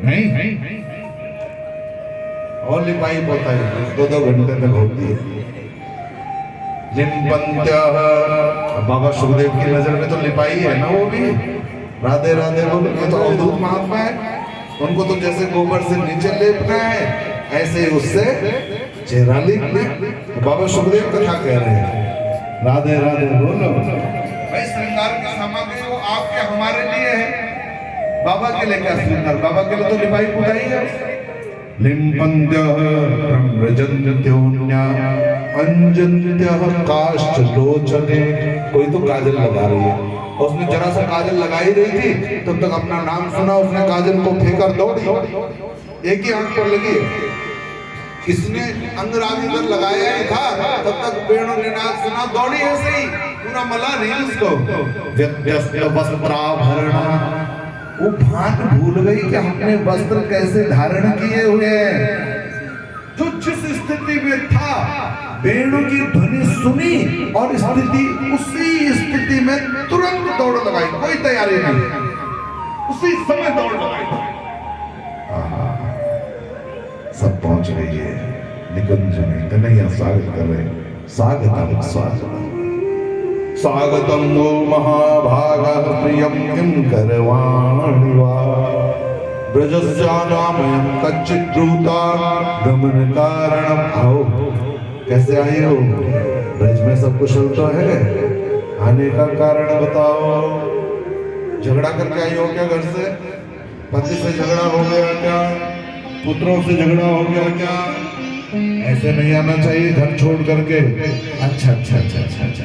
नहीं और लिपाई पोताई 2-2 घंटे तक होती है। लिपंत्य बाबा सुखदेव की नजर में तो लिपाई है ना, वो भी राधे राधे बोलो, ये तो अवधूत महात्मा है। उनको तो जैसे गोबर से नीचे लेपना है ऐसे ही उससे चेहरा लिपना। बाबा सुखदेव कथा कह रहे हैं राधे राधे बोलो। भाई श्रृंगार की सामग्री वो आपके हमारे लिए है, बाबा के लिए क्या श्रृंगार, बाबा के लिए तो लिपाई पुताई है। लिम्पन्त्यः ब्रजन्त्योन्या अंजन्त्यः काष्ठलोचने। कोई तो काजल लगा रही है, उसने जरा सा काजल लगाई रही थी तब तक अपना नाम सुना, उसने काजल को फेंकर दौड़ी, एक ही आंख पर लगी है। किसने अंगराग इधर लगाया ही था तब तक वेणु निनाद सुना, दौड़ी ऐसे ही, पूरा मला नहीं उसको। व्यत्यस्त वस्त्राभरण, वो भान भूल गई कि हमने वस्त्र कैसे धारण किए हुए हैं। जो जिस स्थिति में था वेणु की ध्वनि सुनी और स्थिति उसी स्थिति में तुरंत दौड़ लगाई, कोई तैयारी नहीं, उसी समय दौड़ लगाई। सब पहुंच गई है निकुंज में, कन्हैया स्वागत कर रहे, स्वागतम स्वागतम स्वागतम वो महाभागः प्रियं किं करवाणि वा ब्रजस्यानामयं कच्चित् ब्रूता गमन कारणम। आओ, कैसे आई हो? ब्रज में सब कुशल तो है, आने का कारण बताओ। झगड़ा करके आई हो क्या घर से? पति से झगड़ा हो गया क्या? पुत्रों से झगड़ा हो गया क्या? ऐसे नहीं आना चाहिए घर छोड़ करके। अच्छा अच्छा अच्छा अच्छा अच्छा,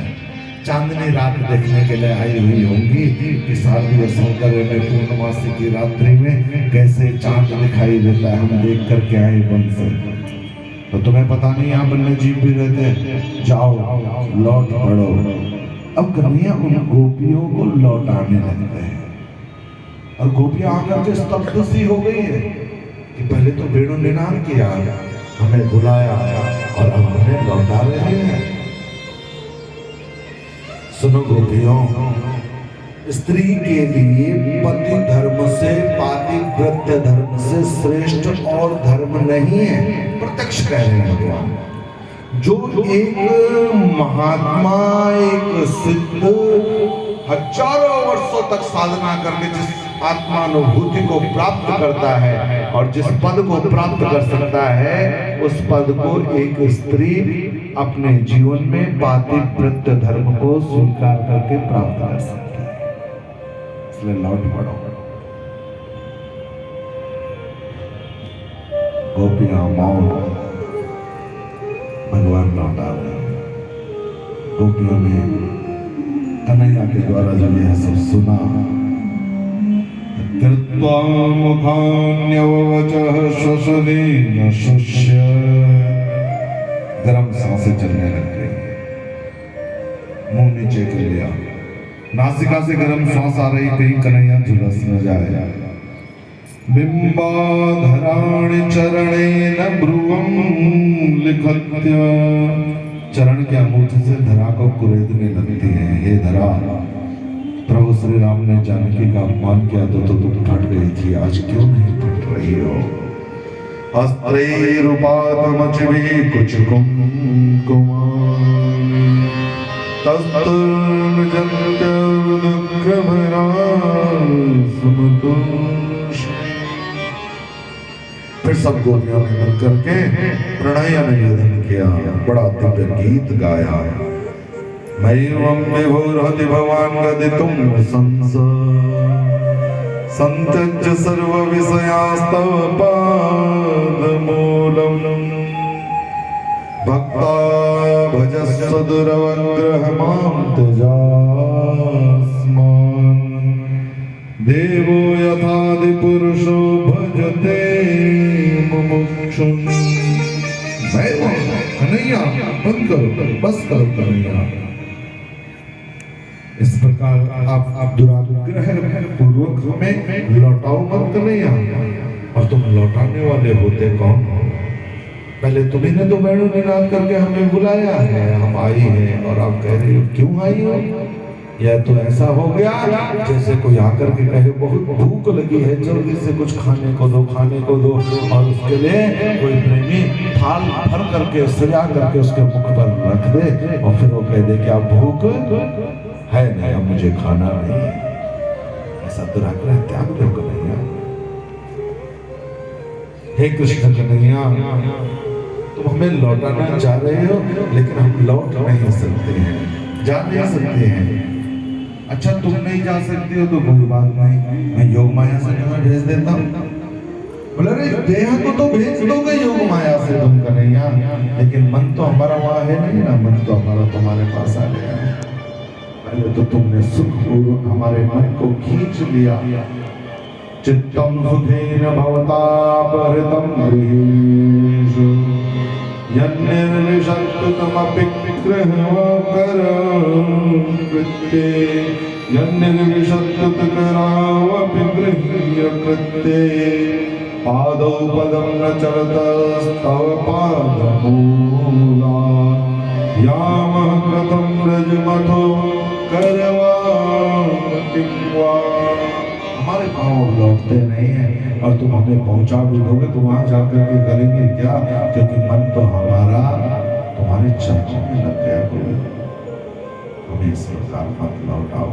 चांदनी रात देखने के लिए आई हुई होंगी कि शारदीय सौंदर्य में पूर्णमासी की रात्रि में कैसे चांद दिखाई देता है, हम देख करके आए वन से। तो तुम्हें पता नहीं यहाँ वन्य जीव भी रहते हैं, जाओ लौट पड़ो। अब कन्हैया उन गोपियों को लौटाने लगते हैं और गोपियां आकर के स्तब्ध सी हो गई है कि पहले तो वेणु निनाद किया, हमें बुलाया और अब हमें लौटा रहे हैं। सुनो गोपियों, स्त्री के लिए पति धर्म से पातिव्रत्य धर्म से श्रेष्ठ और धर्म नहीं है, प्रत्यक्ष कह रहे हैं भगवान। जो एक महात्मा, एक सिद्ध हजारों वर्षों तक साधना करके जिस आत्मानुभूति को प्राप्त करता है और जिस पद को प्राप्त कर सकता है, उस पद को एक स्त्री अपने जीवन में पातिव्रत्य धर्म को स्वीकार करके प्राप्त कर सकती है। इसलिए लौट पड़ो। गोपियां मौन, भगवान लौटा रहे। गोपियों ने कन्हैया के द्वारा जब यह सब सुना, कृत्वा मुखान्यववचः श्वसनेन शुष्य, गरम सांसें चलने लग गई, मुंह नीचे कर लिया, नासिका से गरम सांस आ रही, कहीं कन्हैया झुलस न जाए। बिंबाधराणि चरणेन भ्रुवं लिखत्य, चरण के अंगूठे से धरा को कुरेदने लगती है। हे धरा, प्रभु श्री राम ने जानकी का अपमान किया तो तुम फट गई थी, आज क्यों नहीं फट रही हो? अस्त्रैरुपातमचिभिः कुचकुं फिर सब गोपियों ने मिल करके प्रणय निवेदन किया, बड़ा दिव्य गीत गाया। मैवं विभुर्हति भवान् गदितुं संस संत्यज्य सर्व विषयास्तव पादमूलम् भक्ता भजस्व दुरवग्रहमां त्यजास्मान् देवो यथादिपुरुषो भजते मुमुक्षुम्। कन्हैया बंद करो, बस करो कन्हैया। इस प्रकार आप दुराग्रह पूर्वक हमें लौटाओ मत कन्हैया। और तुम लौटाने वाले होते कौन हो? पहले तुम्ही ने तो वेणु निनाद करके हमें बुलाया है, हम आई हैं, और आप कह रहे हो क्यों आई हो? या तो ऐसा हो गया जैसे कोई आकर के कहे बहुत भूख लगी है, जल्दी से कुछ खाने को दो, खाने को दो, और उसके लिए कोई प्रेमी थाल भर करके सजा करके उसके मुख पर रख दे और फिर वो कह दे कि आप भूख है नहीं, अब मुझे खाना नहीं है। ऐसा दुराग्रह त्याग दो कन्हैया। हे कृष्ण कन्हैया, तुम हमें लौटाना चाह रहे हो लेकिन हम लौट नहीं सकते हैं, जा नहीं सकते हैं। अच्छा तुम नहीं जा सकते हो तो कोई बात नहीं, मैं योग माया से तुम्हें भेज देता हूँ। बोले रे देह को तो भेज दोगे योग माया से तुम कन्हैया, लेकिन मन तो हमारा वहाँ है नहीं ना, मन तो हमारा तुम्हारे पास आ गया है। पहले तो तुमने सुखपूर्वक हमारे मन को खींच लिया। चित्तम सुखेन भवतापहृतं गृहेषु यन्निर्विशक्तमपि गृहकरं कृत्ये यन्निर्विशक्तकरावपि गृह्यकृत्ये पादौ पदं न चरतस्तव पादमूला यामः कृतं व्रजमथो करवामि वा। हमारे पाँव लौटते नहीं हैं और तुम हमें पहुंचा भी दोगे तो वहां जाकर के करेंगे क्या, क्योंकि मन तो हमारा तुम्हारे चरणों में लग गया। बोले हमें इस प्रकार मत लौटाओ।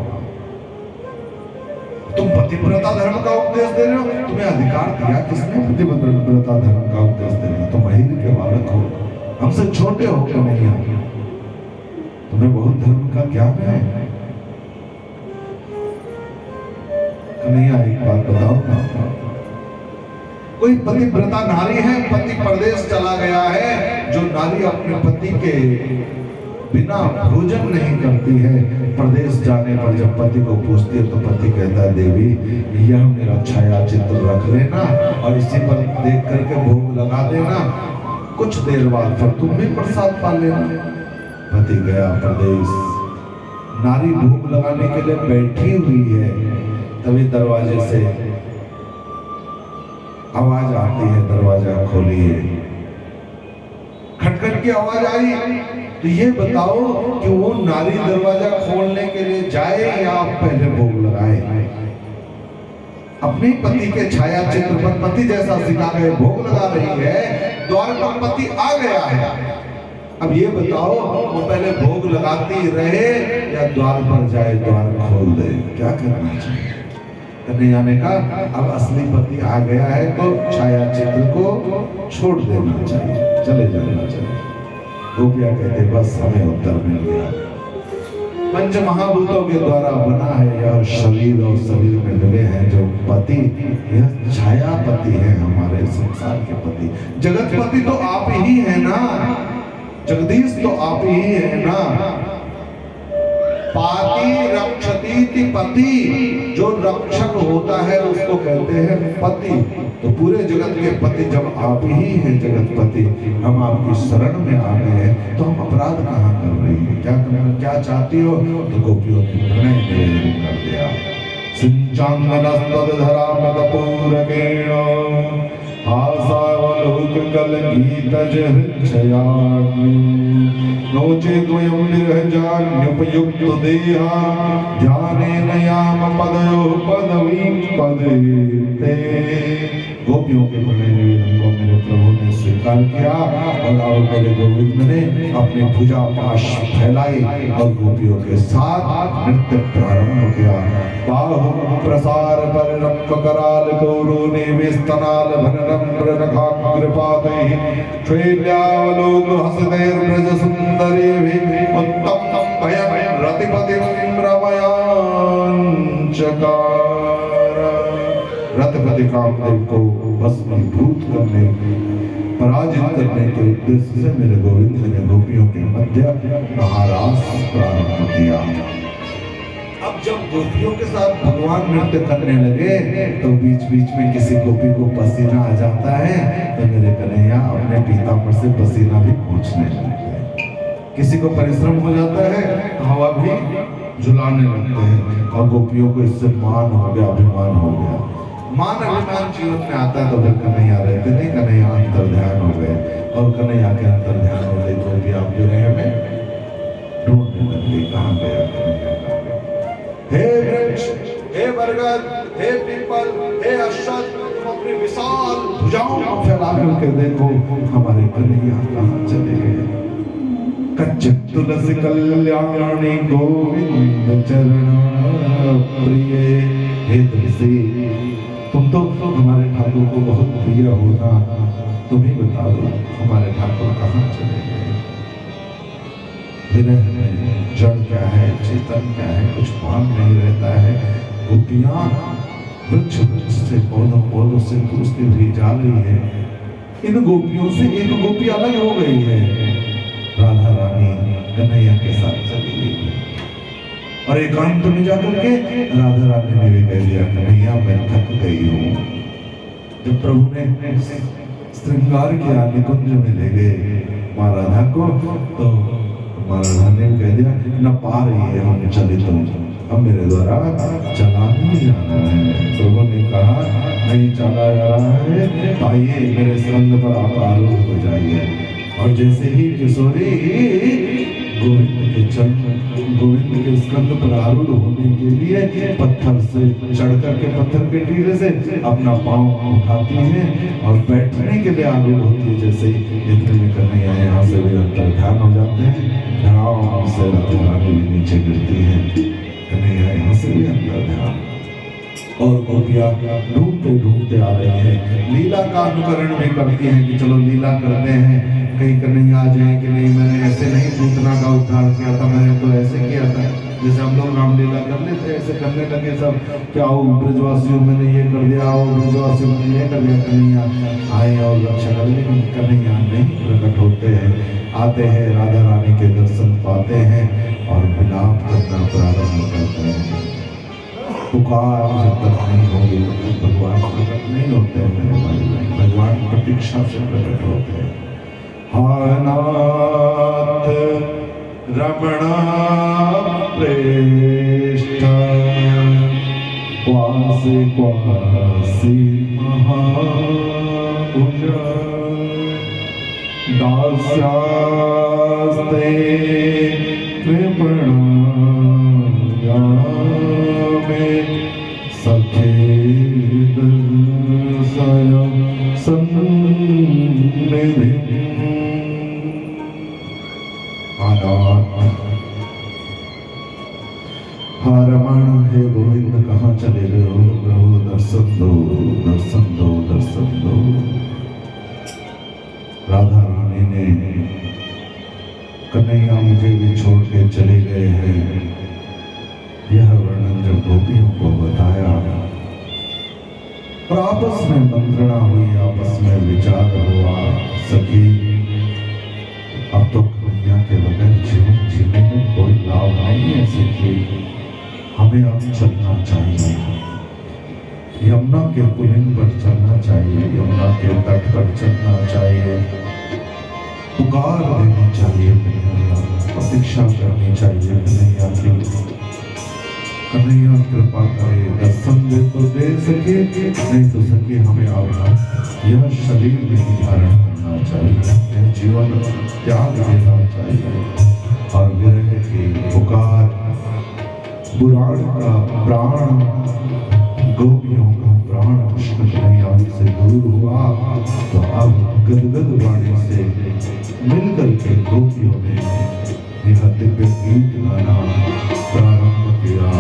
तुम पतिव्रता धर्म का उपदेश दे रहे हो, तुम्हें अधिकार दिया किसने पतिव्रता धर्म का उपदेश देने का? तुम अहिर के बालक हो, हमसे छोटे हो कन्हैया, तुम्हें बहुत धर्म का ज्ञान है। कन्हैया एक बात बताओ ना, कोई पतिव्रता नारी है, पति परदेश चला गया है, जो नारी अपने पति के बिना भोजन नहीं करती है, परदेश जाने पर जब पति को पूछती है तो पति कहता है देवी यह मेरा छाया चित्र रख लेना और इसी पर देख करके भोग लगा देना, कुछ देर बाद फिर तुम भी प्रसाद पा लेना। पति गया परदेश, नारी भोग लगाने के लिए बैठी हुई है, तभी दरवाजे से आवाज आती है, दरवाजा खोलिए। खटखट की आवाज आई तो ये बताओ कि वो नारी दरवाजा खोलने के लिए जाए या पहले भोग लगाए? अपने पति के छाया चित्र पर पति जैसा सिखा गए भोग लगा रही है, द्वार पर पति आ गया है। अब ये बताओ वो पहले भोग लगाती रहे या द्वार पर जाए द्वार खोल दे, क्या करना चाहिए? कन्हैया ने कहा अब असली पति आ गया है तो छाया चित्र को छोड़ देना चाहिए, चले जाना चाहिए। गोपियां कहते बस हमें उत्तर मिल गया। पंच महाभूतों के द्वारा बना है यह शरीर और शरीर में मिले हैं जो पति, यह छाया पति है हमारे संसार के पति। जगतपति तो आप ही है ना, जगदीश तो आप ही है ना। पाति रक्षति पति, जो रक्षक होता है उसको कहते हैं पति। तो पूरे जगत के पति जब आप ही हैं जगतपति, हम आपकी शरण में आ गए हैं तो हम अपराध कहाँ कर रही हैं? क्या करना, क्या चाहती हो? तो गोपियों की प्रणय निवेदन कर दिया। सिंचांगनस्तदधरामतपूरकेण आसावलोककलगीतजहृच्छयाग्नि नोचेद्वयं विरहजान्युपयुक्त देहा ध्यानेन याम पदयोः पदवीं पदेते। गोपियों के प्रणय निवेदन को मेरे प्रभु ने स्वीकार किया और अब मेरे गोविंद ने अपनी भुजा पाश फैलाई और गोपियों के साथ नृत्य प्रारंभ किया। बाहु प्रसार पर रंग कराल गौरो ने विस्तनाल भनरम्र नखाग्रपातैः श्वेल्यावलोक हसतैर्व्रज सुंदरीभिः उत्तम भयं रतिपतिं रमयांचकार। रतिपति कामदेव को भस्मीभूत करने, पराजित करने के उद्देश्य से मेरे गोविंद ने गोपियों के मध्य महारास प्रारंभ किया। अब जब गोपियों के साथ भगवान नृत्य करने लगे तो बीच बीच में किसी गोपी को पसीना आ जाता है तो मेरे कन्हैया अपने पीताम्बर से पसीना भी पोंछने लगते हैं। किसी को परिश्रम हो जाता है तो हवा भी झुलाने लगते हैं और गोपियों को इससे मान हो गया, अभिमान हो गया। मान अभिमान जीवन में आता है तो फिर कन्हैया रहते नहीं, कन्हैया अंतर ध्यान हो गए और कन्हैया के अंतर ध्यान हो गए गोपियां जो रहे हमें ढूंढने लगी, कहाँ गया कन्हैया, कहाँ गया। हे वृक्ष, हे बरगद, हे पीपल, हे अश्वत्थ, तुम अपनी विशाल भुजाओं को फैला करके देखो हमारे कन्हैया कहाँ चले गए। कच्चित तुलसी कल्याणी गोविंद चरण प्रिय। हे तुलसी, तुम तो हमारे ठाकुर को बहुत प्रिय होना, तुम ही बता दो हमारे ठाकुर कहाँ चले गए। विरह में जड़ क्या है, चेतन क्या है, कुछ भान नहीं रहता है। गोपियां वृक्ष वृक्ष से पौधों पौधों से कूदती हुई जा रही है। इन गोपियों से एक गोपी अलग हो गई है। राधा रानी कन्हैया के साथ चली गई और एकांत में जाकर के राधा रानी ने भी कह दिया, कन्हैया मैं थक गई हूँ। जब प्रभु ने श्रृंगार किया, निकुंज में ले गए माँ राधा को, तो माँ राधा ने कह दिया न पा रही है, हम चले तो अब मेरे द्वारा चला नहीं जाना है। प्रभु ने कहा नहीं चला जा रहा है, तो आइए मेरे स्कंद पर आप आरूढ़ हो जाइए। और जैसे ही किशोरी गोविंद के स्कंद पर आरूढ़ होने के लिए पत्थर से चढ़ करके पत्थर के टीले से अपना पांव उठाती है और बैठने के लिए आरूढ़ होती है। जैसे ही इतने में कन्हैया यहाँ से भी अंतर ध्यान हो जाते हैं, ध्यान से राधा रानी भी नीचे गिरती है, कन्हैया यहाँ से भी अंतर ध्यान। और गोपियां ढूंढते ढूंढते आ रही हैं, लीला का अनुकरण भी करती हैं कि चलो लीला करते हैं, कहीं कन्हैया आ जाए कि नहीं मैंने ऐसे नहीं पूतना का उद्धार किया था, मैंने तो ऐसे किया था। जैसे हम लोग रामलीला कर लेते ऐसे करने लगे सब, क्या हो ब्रजवासियों मैंने ये कर दिया, हो ब्रजवासियों मैंने ये कर दिया। कन्हैया आए और रक्षा कर, लेकिन कन्हैया नहीं प्रकट होते हैं, आते हैं, राधा रानी के दर्शन पाते हैं और विलाप करना प्रारंभ करते हैं। पुकार जब तक नहीं होगी तब तक भगवान प्रकट नहीं होते हैं मेरे भाई, भगवान प्रतीक्षा से प्रकट होते हैं। नाथ रमणा प्रेष्ठ क्वासी क्वासी महाभुज दास्यास्ते कृपणायामे सखे दर्शय सन्निधि। रमण हे गोविंद कहाँ चले गए हो प्रभु, दर्शन दो दर्शन दो दर्शन दो। राधा रानी ने कन्हैया मुझे भी छोड़ के चले गए हैं, यह वर्णन जब गोपियों को बताया और आपस में मंत्रणा हुई, आपस में विचार हुआ, सखी अब तो कन्हैया के बगैर जीवन जीने में कोई लाभ नहीं है सखी, हमें अब चलना चाहिए, यमुना के पुलिन पर चलना चाहिए, यमुना के तट पर चलना चाहिए, पुकार देनी चाहिए कन्हैया, प्रतीक्षा करनी चाहिए कन्हैया की। कन्हैया कृपा करे, दर्शन दे तो दे सके, नहीं तो सके हमें अपना यह शरीर भी धारण करना चाहिए, यह जीवन त्याग देना चाहिए। और विरह की पुकार, पुराण का प्राण, गोपियों का प्राण कृष्ण कन्हैया से दूर हुआ, तो अब गदगद वाणी से मिलकर के गोपियों ने यह दिव्य गीत गाना प्रारंभ किया।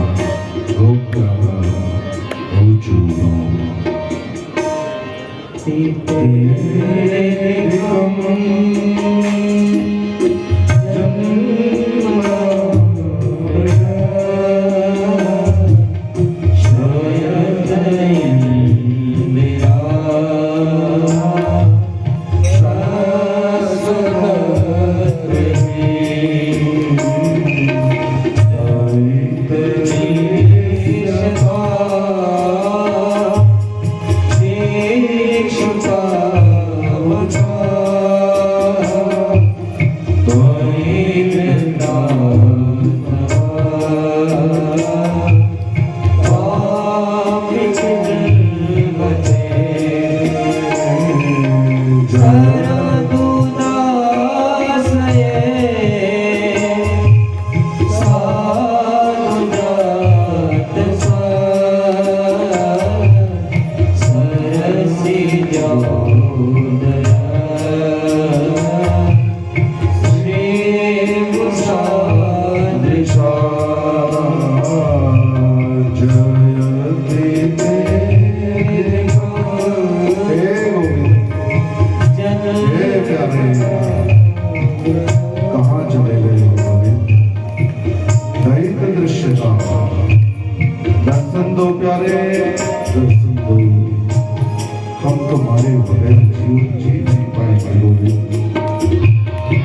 हम तुम्हारे बगैर जीवन जी नहीं पाएंगे गोविंद।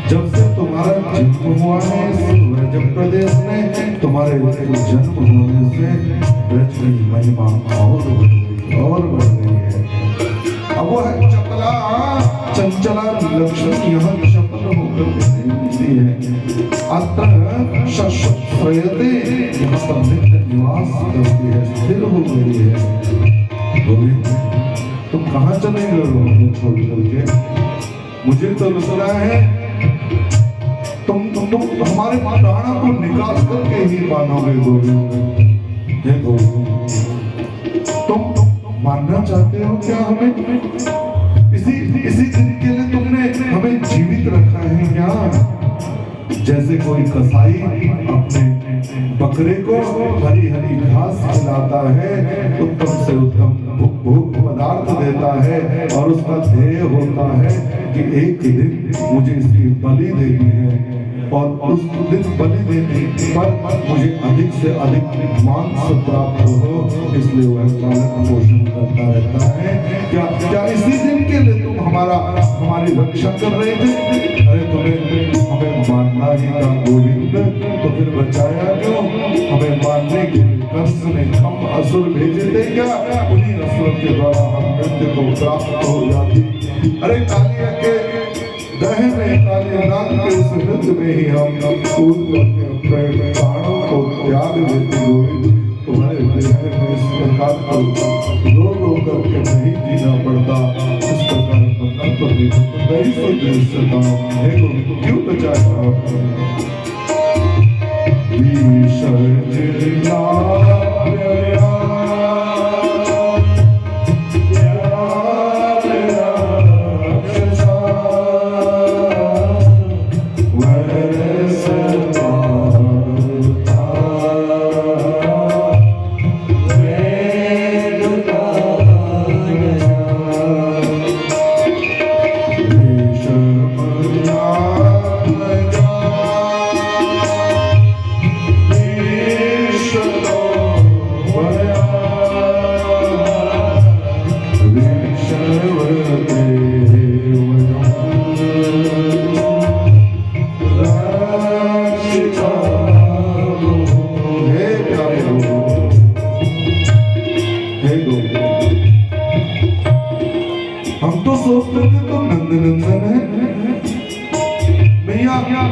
जब से तुम्हारा जन्म हुआ है इस व्रज प्रदेश में, तुम्हारे जन्म होने से ब्रज की महिमा और बढ़ गई है। अब वो है चपला चंचला लक्ष्मी यहाँ चपल होकर मिलती है। अत्र शश्वयते यहाँ पर नित्य निवास करती है, स्थिर हो गई है। गोविंद तुम कहाँ चले गए हो छोड़ करके? मुझे तो लग रहा है तुम हमारे प्राणों को निकाल करके ही मानोगे गोविंद। हे गोविंद तुम मानना चाहते हो क्या हमें? इसी दिन के लिए तुमने हमें जीवित रखा है क्या? जैसे कोई कसाई अपने बकरे को हरी हरी घास खिलाता है, उत्तम से उत्तम भोग पदार्थ देता है और उसका ध्येय होता है कि एक दिन मुझे इसकी बलि देनी है और उस दिन बलि देने पर मुझे अधिक से अधिक मांस प्राप्त हो, इसलिए वह पालन पोषण करता रहता है। क्या इसी दिन के लिए तुम हमारी रक्षा कर रहे थे? अरे तुम्हें हमें मानना ही था गोविंद, तो फिर बचाया क्यों? हमें मारने के लिए कंस ने हम असुर भेजे थे क्या? उन्हीं असुरों के द्वारा हम मृत्यु को प्राप्त हो जाती। अरे कालिया के दहे में, काले नाग के उस नृत्य में ही हम कूद करके अपने प्राणों को त्याग देते गोविंद। तुम्हारे हृदय में इस प्रकार का रो करके नहीं जीना पड़ता, इस प्रकार बनना तो नहीं सोचता है गोविंद, क्यों बचाया?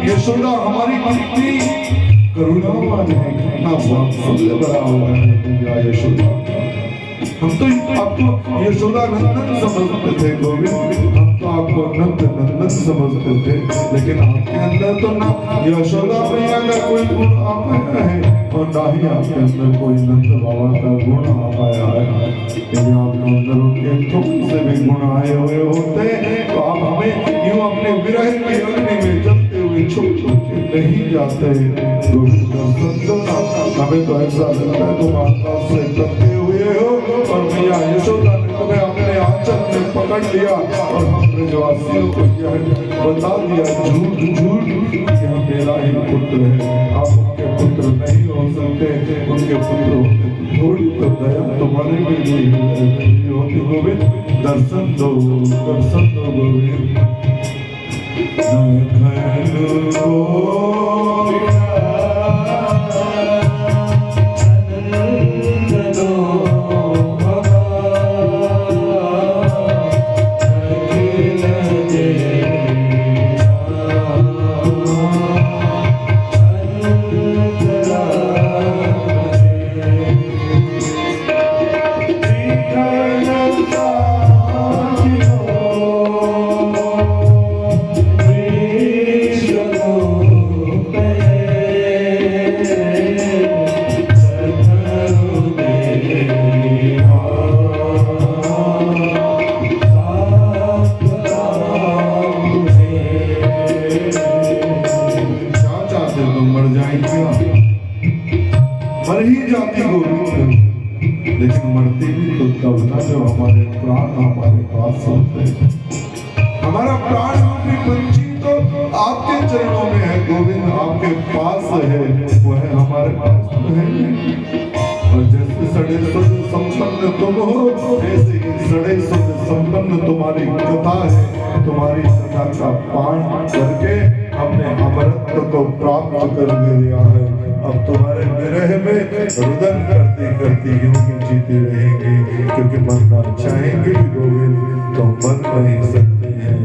यशोदा हमारी कितनी करुणावान है, कितना वात्सल्य भरा हुआ है यशोदा। हम तो आपको यशोदा नंदन समझते थे गोविंद, हम तो आपको नंद नंदन समझते थे, लेकिन आपके अंदर तो ना यशोदा मैया का कोई गुण आ पाया है और ना ही आपके अंदर कोई नंद बाबा का गुण आ पाया है। यदि आपके अंदर उनके थोड़े से भी गुण आए हुए होते तो आप हमें यूं अपने विरह की अग्नि में जलते हुए छुप के नहीं जाते। हमें तो ऐसा लगता है तुम आकाश से करते हुए हो और मैया यशोदा ने तुम्हें अपने आंचल में पकड़ लिया और हम ब्रजवासियों को यह बता दिया झूठ यह मेरा ही पुत्र है, आप उनके पुत्र नहीं हो सकते, उनके पुत्र होते थोड़ी तो दया तुम्हारे में भी होती। गोविंद दर्शन दो गोविंद। मर ही जाती गोविंद, लेकिन मरती भी तो तब ना जब हमारे प्राण हमारे पास होते। हमारा प्राण रूपी पंछी तो आपके चरणों में है गोविंद, आपके पास है, वह हमारे पास है। और जैसे सड़े सुध संपन्न तुम हो, ऐसे ही सड़े सुध संपन्न तुम्हारी कथा है। तुम्हारी कथा का पाठ करके हमने अमरत्व को प्राप्त कर लिया है। अब तुम्हारे विरह में रुदन करती करती यूं ही जीती रहेंगे, क्योंकि मरना चाहेंगे भी गोविंद तो मर नहीं सकते हैं।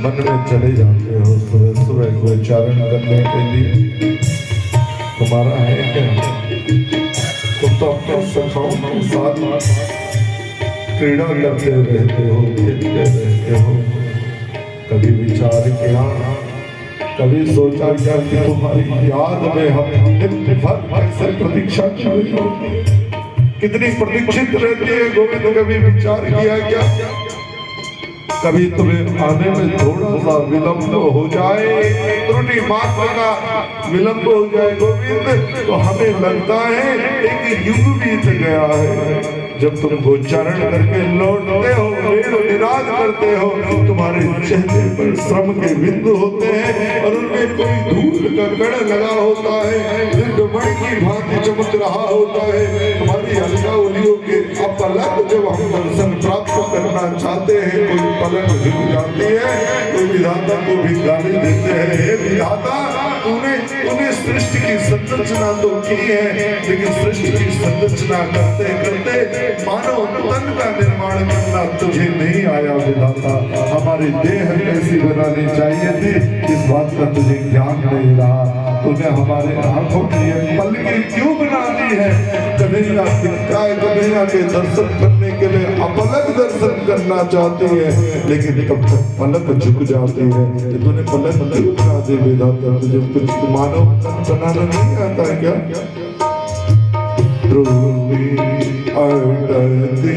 मन में चले जाते हो सुबह सुबह गोचारण करने के लिए। तुम्हारा है क्या? तुम तो अपने सखाओं के साथ क्रीड़ा करते रहते हो, खेलते रहते हो। कभी विचार किया, कभी सोचा क्या कि तुम्हारी याद में हम दिन भर कैसे प्रतीक्षा करते होते, कितनी प्रतीक्षित रहती है गोविंद। कभी विचार किया क्या? कभी तुम्हें आने में थोड़ा सा विलंब हो जाए, त्रुटि मात्र का विलंब हो जाए गोविंद, तो हमें लगता है एक युग बीत गया है। जब तुम गोचारण करके लौटते हो, वेद विराज करते हो, तुम्हारे चेहरे पर श्रम के बिंदु होते हैं और उनमें कोई धूल का कण लगा होता है, मणि की भांति चमक रहा होता है। तुम्हारी अंगावलियों के अपलक जब हम दर्शन प्राप्त करना चाहते हैं, कोई पलक झुक जाती है, तो विधाता को भी गाली देते हैं, हे विधाता तूने सृष्टि की संरचना तो की है, लेकिन सृष्टि की संरचना करते करते मानव तन का निर्माण करना तुझे नहीं आया विधाता। हमारी देह कैसी बनानी चाहिए थी, इस बात का तुझे ज्ञान नहीं रहा। तूने हमारे आंखों की ये पलकें क्यों बना दी है? कन्हैया दिखता है, कन्हैया के दर्शन करने के लिए अपलक दर्शन करना चाहती है, लेकिन कब तक पलक झुक जाती है। तूने पलक क्यों बना दी विधाता? तुझे कुछ मानव बनाना नहीं आता है क्या? ध्रुवी अटती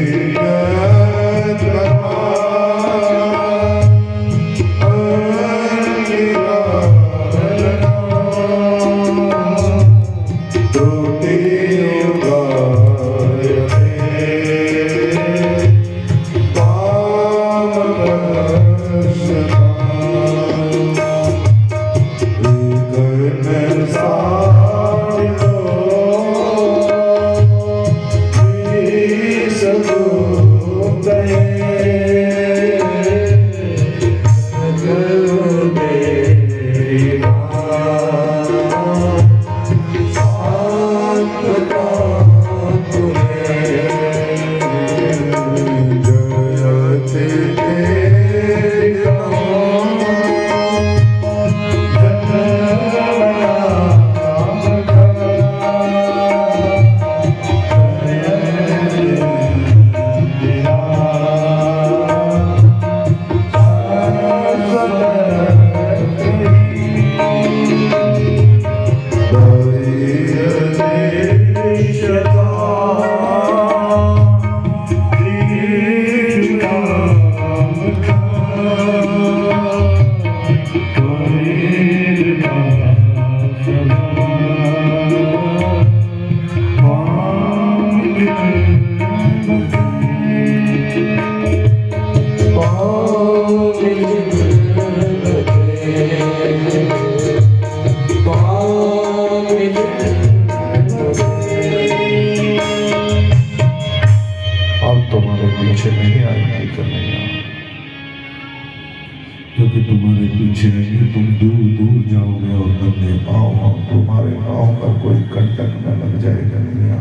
क्योंकि तुम्हारे पीछे आएंगे, तुम दूर दूर जाओगे और नन्हे पाँव हम तुम्हारे पाँव का कोई कंटक न लग जाएगा दुनिया।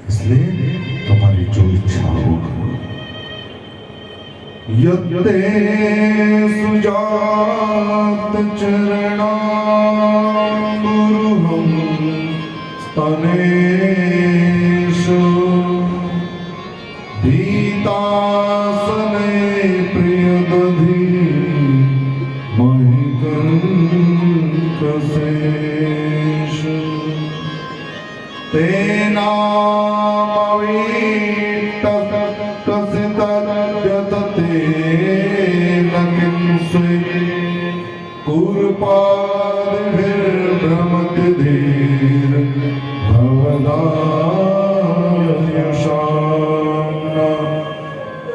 इसलिए तुम्हारी जो इच्छा हो यते सुजात चरणा गुरुहं स्तनेषु भीतासने प्रियदधि महिकंकशेषु तेनामवीतकसित पूर्वपादिभिर्भ्रमति धीर भवदायुषाम्ना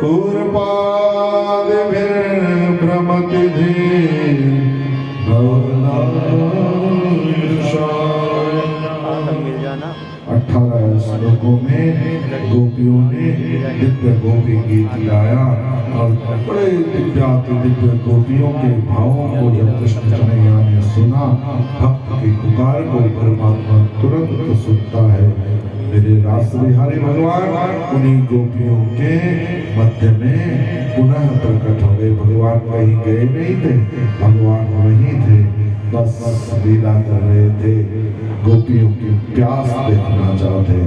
पूर्वपादिभिर्भ्रमति धीर भवदायुषाम्ना। 18 श्लोकों में गोपियों ने दिव्य गोपी गीत गाया और बड़े दिव्य गोपियों के भावों को जब कृष्ण कन्हैया ने सुना, भक्त की पुकार को परमात्मा तुरंत सुनता है। मेरे रास बिहारी भगवान उन्हीं गोपियों के मध्य में पुनः प्रकट हो गए। भगवान कहीं गए नहीं थे, भगवान वहीं थे, बस लीला कर रहे थे। गोपियों की प्यास देखना चाहते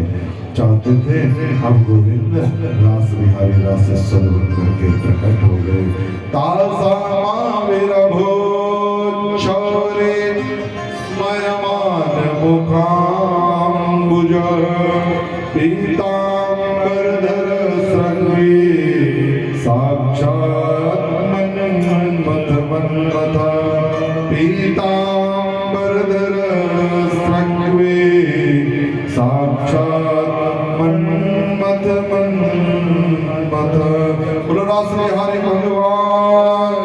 थे। अब गोविंद रास बिहारी रासेश्वर करके प्रकट हो गए। तासा मेरा भोजरे स्मयमान मुखाम्बुज पीतांबरधर श्रृंगी साक्षात् मन्मथ पीतांबरधर श्रृंगी साक्षात् मन्मथ। बोलो रास बिहारी भगवान